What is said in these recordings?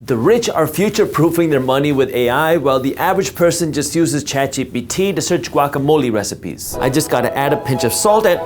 The rich are future-proofing their money with AI, while the average person just uses ChatGPT to search guacamole recipes. I just gotta add a pinch of salt and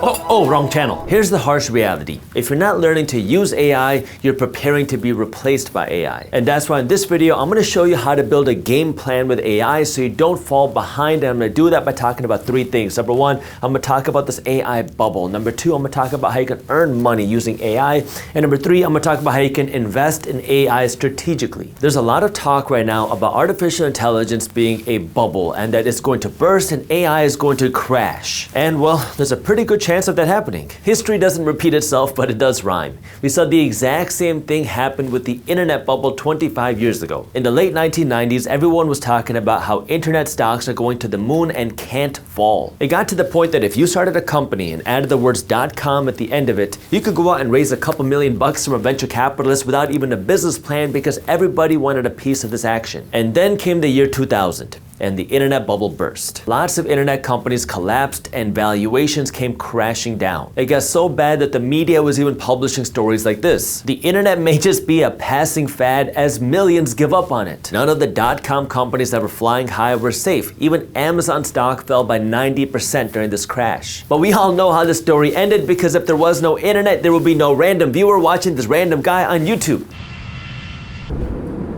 wrong channel. Here's the harsh reality. If you're not learning to use AI, you're preparing to be replaced by AI. And that's why in this video, I'm gonna show you how to build a game plan with AI so you don't fall behind. And I'm gonna do that by talking about three things. Number one, I'm gonna talk about this AI bubble. Number two, I'm gonna talk about how you can earn money using AI. And number three, I'm gonna talk about how you can invest in AI strategically. There's a lot of talk right now about artificial intelligence being a bubble and that it's going to burst and AI is going to crash. And well, there's a pretty good chance of that happening. History doesn't repeat itself, but it does rhyme. We saw the exact same thing happen with the internet bubble 25 years ago. In the late 1990s, everyone was talking about how internet stocks are going to the moon and can't fall. It got to the point that if you started a company and added the words .com at the end of it, you could go out and raise a couple $1,000,000 from a venture capitalist without even a business plan because everybody wanted a piece of this action. And then came the year 2000. And the internet bubble burst. Lots of internet companies collapsed and valuations came crashing down. It got so bad that the media was even publishing stories like this. The internet may just be a passing fad as millions give up on it. None of the .com companies that were flying high were safe. Even Amazon stock fell by 90% during this crash. But we all know how the story ended because if there was no internet, there would be no random viewer watching this random guy on YouTube.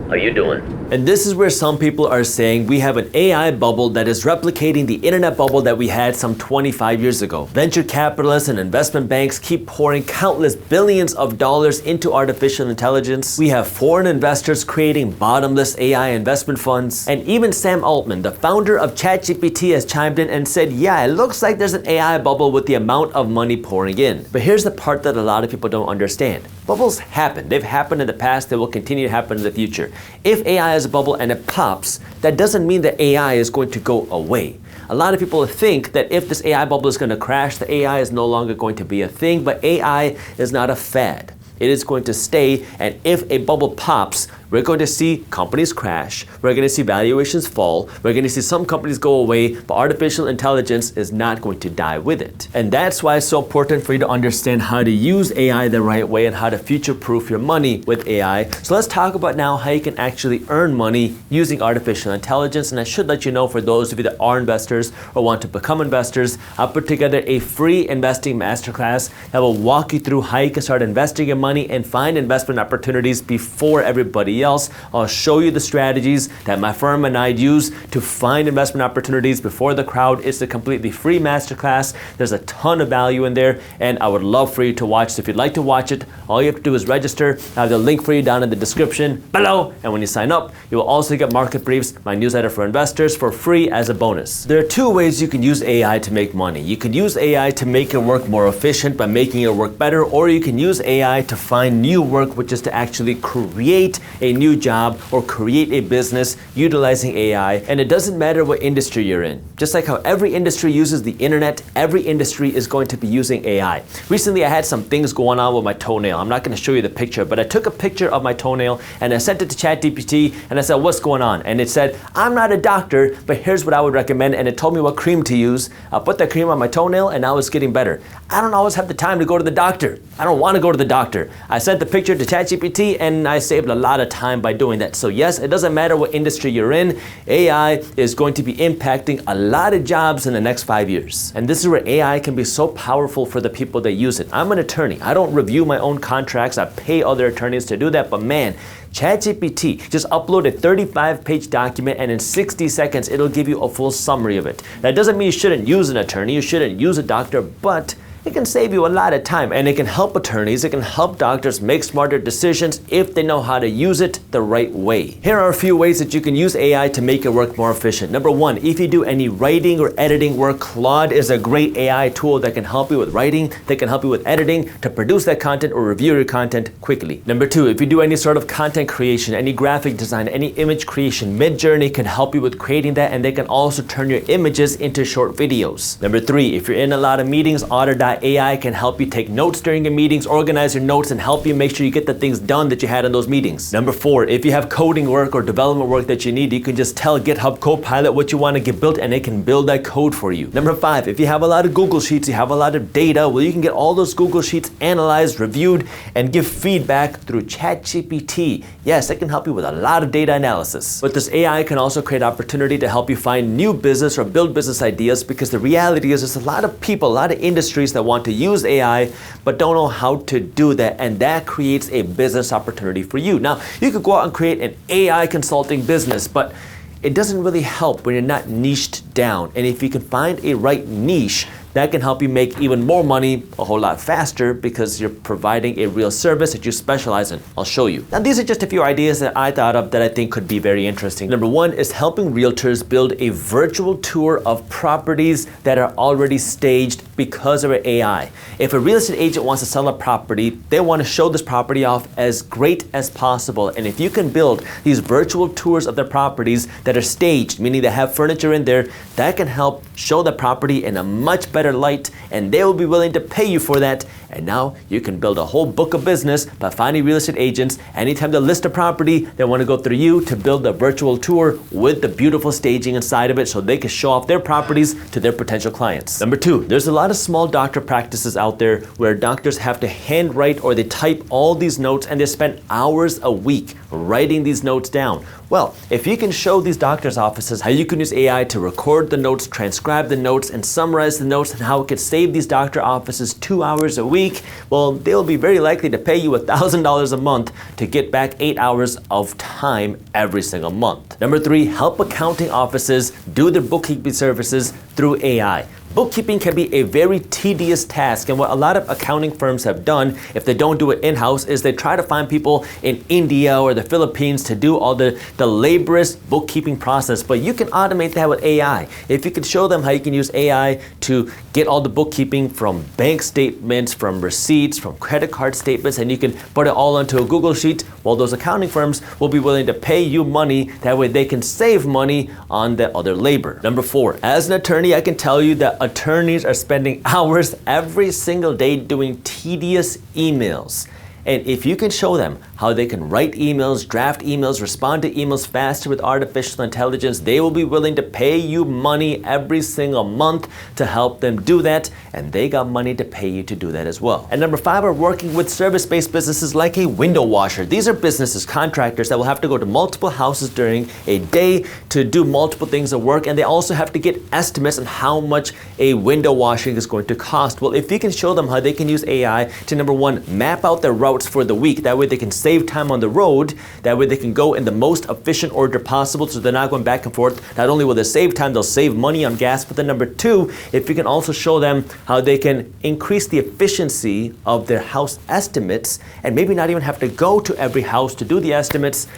How you doing? And this is where some people are saying we have an AI bubble that is replicating the internet bubble that we had some 25 years ago. Venture capitalists and investment banks keep pouring countless billions of dollars into artificial intelligence. We have foreign investors creating bottomless AI investment funds. And even Sam Altman, the founder of ChatGPT, has chimed in and said, yeah, it looks like there's an AI bubble with the amount of money pouring in. But here's the part that a lot of people don't understand. Bubbles happen. They've happened in the past. They will continue to happen in the future. If AI is a bubble and it pops, that doesn't mean that AI is going to go away. A lot of people think that if this AI bubble is going to crash, the AI is no longer going to be a thing, but AI is not a fad. It is going to stay, and if a bubble pops, we're going to see companies crash, we're going to see valuations fall, we're going to see some companies go away, but artificial intelligence is not going to die with it. And that's why it's so important for you to understand how to use AI the right way and how to future-proof your money with AI. So let's talk about now how you can actually earn money using artificial intelligence. And I should let you know, for those of you that are investors or want to become investors, I'll put together a free investing masterclass that will walk you through how you can start investing your money and find investment opportunities before everybody else. I'll show you the strategies that my firm and I use to find investment opportunities before the crowd. It's a completely free masterclass. There's a ton of value in there, and I would love for you to watch. So if you'd like to watch it, all you have to do is register. I have the link for you down in the description below. And when you sign up, you will also get Market Briefs, my newsletter for investors, for free as a bonus. There are two ways you can use AI to make money. You can use AI to make your work more efficient by making your work better, or you can use AI to find new work, which is to actually create a new job or create a business utilizing AI. And it doesn't matter what industry you're in. Just like how every industry uses the internet, every industry is going to be using AI. Recently, I had some things going on with my toenail. I'm not going to show you the picture, but I took a picture of my toenail and I sent it to ChatGPT and I said, what's going on? And it said, I'm not a doctor, but here's what I would recommend. And it told me what cream to use. I put that cream on my toenail and now it's getting better. I don't always have the time to go to the doctor. I don't want to go to the doctor. I sent the picture to ChatGPT and I saved a lot of time by doing that. So yes, it doesn't matter what industry you're in, AI is going to be impacting a lot of jobs in the next 5 years. And this is where AI can be so powerful for the people that use it. I'm an attorney. I don't review my own contracts. I pay other attorneys to do that, but man, ChatGPT, just upload a 35-page document and in 60 seconds, it'll give you a full summary of it. That doesn't mean you shouldn't use an attorney, you shouldn't use a doctor, but it can save you a lot of time, and it can help attorneys, it can help doctors make smarter decisions if they know how to use it the right way. Here are a few ways that you can use AI to make your work more efficient. Number one, if you do any writing or editing work, Claude is a great AI tool that can help you with writing, that can help you with editing, to produce that content or review your content quickly. Number two, if you do any sort of content creation, any graphic design, any image creation, Midjourney can help you with creating that, and they can also turn your images into short videos. Number three, if you're in a lot of meetings, Otter.ai whereby AI can help you take notes during your meetings, organize your notes, and help you make sure you get the things done that you had in those meetings. Number 4, if you have coding work or development work that you need, you can just tell GitHub Copilot what you want to get built and it can build that code for you. Number 5, if you have a lot of Google Sheets, you have a lot of data, well, you can get all those Google Sheets analyzed, reviewed, and give feedback through ChatGPT. Yes, it can help you with a lot of data analysis. But this AI can also create opportunity to help you find new business or build business ideas, because the reality is there's a lot of people, a lot of industries that want to use AI but don't know how to do that, and that creates a business opportunity for you. Now, you could go out and create an AI consulting business, but it doesn't really help when you're not niched down. And if you can find a right niche, that can help you make even more money a whole lot faster, because you're providing a real service that you specialize in. I'll show you. Now, these are just a few ideas that I thought of that I think could be very interesting. Number 1 is helping realtors build a virtual tour of properties that are already staged because of AI. If a real estate agent wants to sell a property, they want to show this property off as great as possible. And if you can build these virtual tours of their properties that are staged, meaning they have furniture in there, that can help show the property in a much better light, and they will be willing to pay you for that. And now you can build a whole book of business by finding real estate agents. Anytime they list a property, they want to go through you to build a virtual tour with the beautiful staging inside of it, so they can show off their properties to their potential clients. Number 2, there's a lot of small doctor practices out there where doctors have to handwrite or they type all these notes, and they spend hours a week writing these notes down. Well, if you can show these doctors' offices how you can use AI to record the notes, transcribe the notes, and summarize the notes, and how it could save these doctor offices 2 hours a week, well, they'll be very likely to pay you $1,000 a month to get back 8 hours of time every single month. Number 3, help accounting offices do their bookkeeping services through AI. Bookkeeping can be a very tedious task, and what a lot of accounting firms have done, if they don't do it in-house, is they try to find people in India or the Philippines to do all the laborious bookkeeping process. But you can automate that with AI. If you could show them how you can use AI to get all the bookkeeping from bank statements, from receipts, from credit card statements, and you can put it all onto a Google Sheet, well, those accounting firms will be willing to pay you money. That way they can save money on the other labor. Number 4, as an attorney, I can tell you that attorneys are spending hours every single day doing tedious emails. And if you can show them how they can write emails, draft emails, respond to emails faster with artificial intelligence, they will be willing to pay you money every single month to help them do that. And they got money to pay you to do that as well. And number 5 are working with service-based businesses like a window washer. These are businesses, contractors that will have to go to multiple houses during a day to do multiple things of work. And they also have to get estimates on how much a window washing is going to cost. Well, if you can show them how they can use AI to, number 1, map out their routes for the week. That way they can save time on the road. That way they can go in the most efficient order possible, so they're not going back and forth. Not only will they save time, they'll save money on gas, but then number 2, if you can also show them how they can increase the efficiency of their house estimates and maybe not even have to go to every house to do the estimates,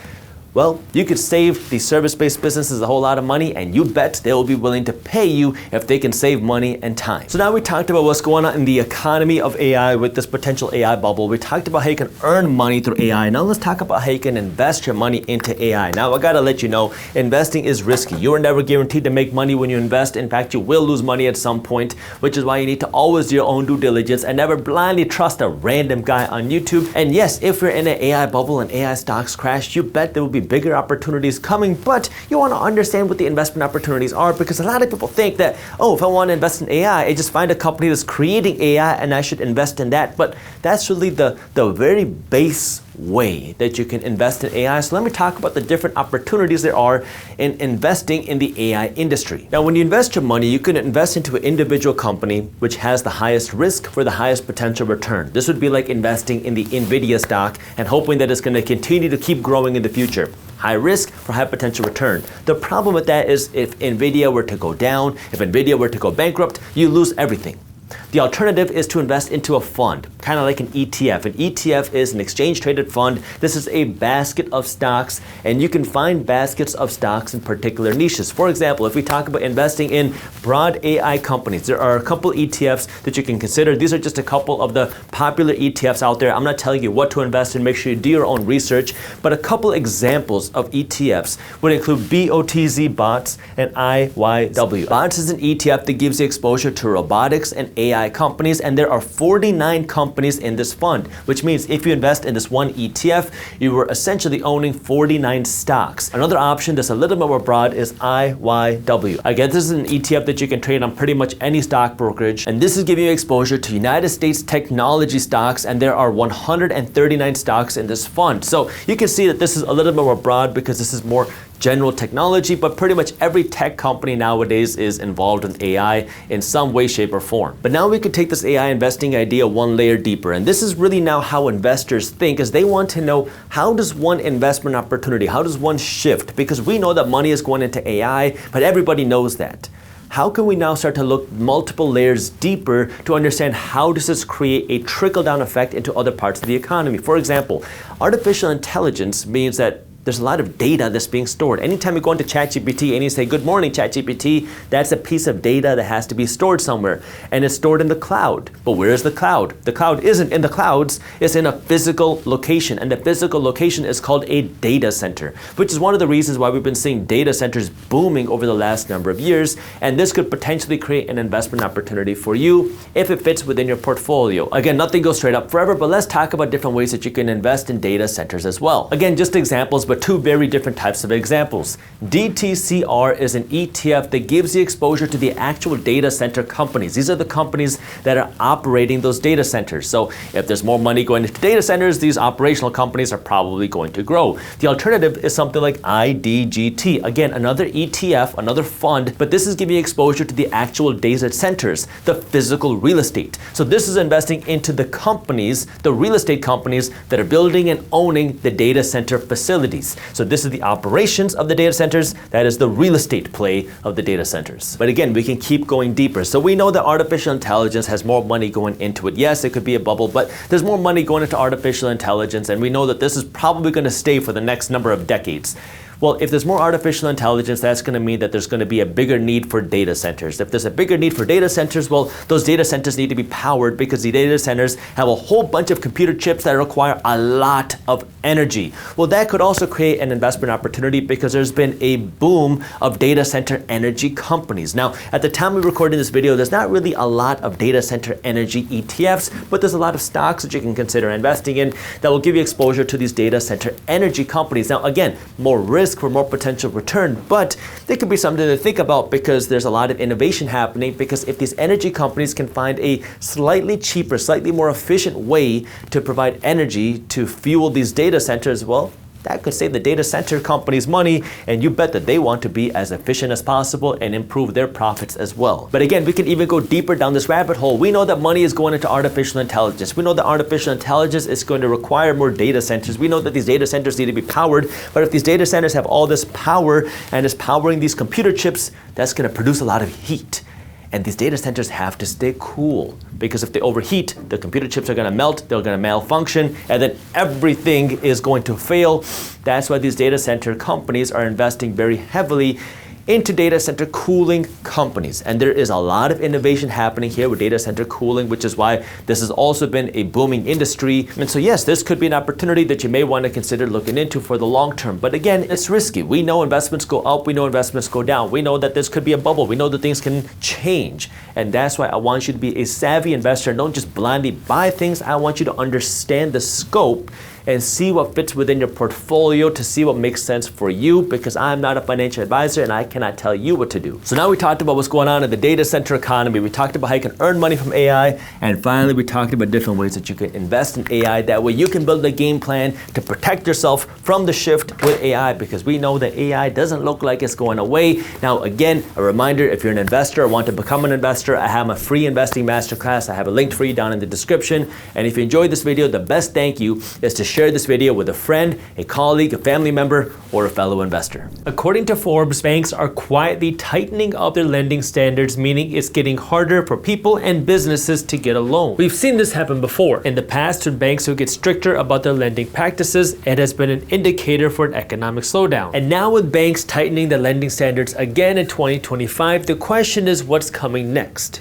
well, you could save these service-based businesses a whole lot of money, and you bet they will be willing to pay you if they can save money and time. So now we talked about what's going on in the economy of AI with this potential AI bubble. We talked about how you can earn money through AI. Now let's talk about how you can invest your money into AI. Now I gotta let you know, investing is risky. You are never guaranteed to make money when you invest. In fact, you will lose money at some point, which is why you need to always do your own due diligence and never blindly trust a random guy on YouTube. And yes, if you're in an AI bubble and AI stocks crash, you bet there will be bigger opportunities coming, but you want to understand what the investment opportunities are, because a lot of people think that, oh, if I want to invest in AI, I just find a company that's creating AI and I should invest in that. But that's really the very base way that you can invest in AI. So let me talk about the different opportunities there are in investing in the AI industry. Now, when you invest your money, you can invest into an individual company which has the highest risk for the highest potential return. This would be like investing in the Nvidia stock and hoping that it's going to continue to keep growing in the future. High risk for high potential return. The problem with that is if Nvidia were to go down, if Nvidia were to go bankrupt, you lose everything. The alternative is to invest into a fund, kind of like an ETF. An ETF is an exchange-traded fund. This is a basket of stocks, and you can find baskets of stocks in particular niches. For example, if we talk about investing in broad AI companies, there are a couple ETFs that you can consider. These are just a couple of the popular ETFs out there. I'm not telling you what to invest in. Make sure you do your own research. But a couple examples of ETFs would include BOTZ, BOTS, and IYW. BOTS is an ETF that gives you exposure to robotics and AI AI companies, and there are 49 companies in this fund, which means if you invest in this one ETF, you were essentially owning 49 stocks. Another option that's a little bit more broad is IYW. Again, this is an ETF that you can trade on pretty much any stock brokerage, and this is giving you exposure to United States technology stocks, and there are 139 stocks in this fund. So you can see that this is a little bit more broad because this is more general technology, but pretty much every tech company nowadays is involved in AI in some way, shape, or form. But now we could take this AI investing idea one layer deeper, and this is really now how investors think, is they want to know, how does one investment opportunity, how does one shift? Because we know that money is going into AI, but everybody knows that. How can we now start to look multiple layers deeper to understand how does this create a trickle-down effect into other parts of the economy? For example, artificial intelligence means that there's a lot of data that's being stored. Anytime you go into ChatGPT and you say, "Good morning, ChatGPT," that's a piece of data that has to be stored somewhere, and it's stored in the cloud. But where is the cloud? The cloud isn't in the clouds, it's in a physical location, and the physical location is called a data center, which is one of the reasons why we've been seeing data centers booming over the last number of years, and this could potentially create an investment opportunity for you if it fits within your portfolio. Again, nothing goes straight up forever, but let's talk about different ways that you can invest in data centers as well. Again, just examples, but two very different types of examples. DTCR is an ETF that gives you exposure to the actual data center companies. These are the companies that are operating those data centers. So if there's more money going into data centers, these operational companies are probably going to grow. The alternative is something like IDGT. Again, another ETF, another fund, but this is giving you exposure to the actual data centers, the physical real estate. So this is investing into the companies, the real estate companies that are building and owning the data center facilities. So this is the operations of the data centers, that is the real estate play of the data centers. But again, we can keep going deeper. So we know that artificial intelligence has more money going into it. Yes, it could be a bubble, but there's more money going into artificial intelligence, and we know that this is probably going to stay for the next number of decades. Well, if there's more artificial intelligence, that's going to mean that there's going to be a bigger need for data centers. If there's a bigger need for data centers, well, those data centers need to be powered because the data centers have a whole bunch of computer chips that require a lot of energy. Well, that could also create an investment opportunity because there's been a boom of data center energy companies. Now, at the time we recorded this video, there's not really a lot of data center energy ETFs, but there's a lot of stocks that you can consider investing in that will give you exposure to these data center energy companies. Now, again, more risk for more potential return, but it could be something to think about because there's a lot of innovation happening, because if these energy companies can find a slightly cheaper, slightly more efficient way to provide energy to fuel these data centers, well, that could save the data center companies money, and you bet that they want to be as efficient as possible and improve their profits as well. But again, we can even go deeper down this rabbit hole. We know that money is going into artificial intelligence. We know that artificial intelligence is going to require more data centers. We know that these data centers need to be powered, but if these data centers have all this power and is powering these computer chips, that's going to produce a lot of heat. And these data centers have to stay cool, because if they overheat, the computer chips are going to melt, they're going to malfunction, and then everything is going to fail. That's why these data center companies are investing very heavily into data center cooling companies. And there is a lot of innovation happening here with data center cooling, which is why this has also been a booming industry. And so yes, this could be an opportunity that you may want to consider looking into for the long term. But again, it's risky. We know investments go up, we know investments go down. We know that this could be a bubble. We know that things can change. And that's why I want you to be a savvy investor. Don't just blindly buy things. I want you to understand the scope and see what fits within your portfolio to see what makes sense for you, because I'm not a financial advisor and I cannot tell you what to do. So now we talked about what's going on in the data center economy. We talked about how you can earn money from AI, and finally we talked about different ways that you can invest in AI. That way you can build a game plan to protect yourself from the shift with AI, because we know that AI doesn't look like it's going away. Now again, a reminder, if you're an investor or want to become an investor, I have a free investing masterclass. I have a link for you down in the description. And if you enjoyed this video, the best thank you is to share this video with a friend, a colleague, a family member, or a fellow investor. According to Forbes, banks are quietly tightening up their lending standards, meaning it's getting harder for people and businesses to get a loan. We've seen this happen before. In the past, when banks would get stricter about their lending practices, it has been an indicator for an economic slowdown. And now with banks tightening the lending standards again in 2025, the question is what's coming next?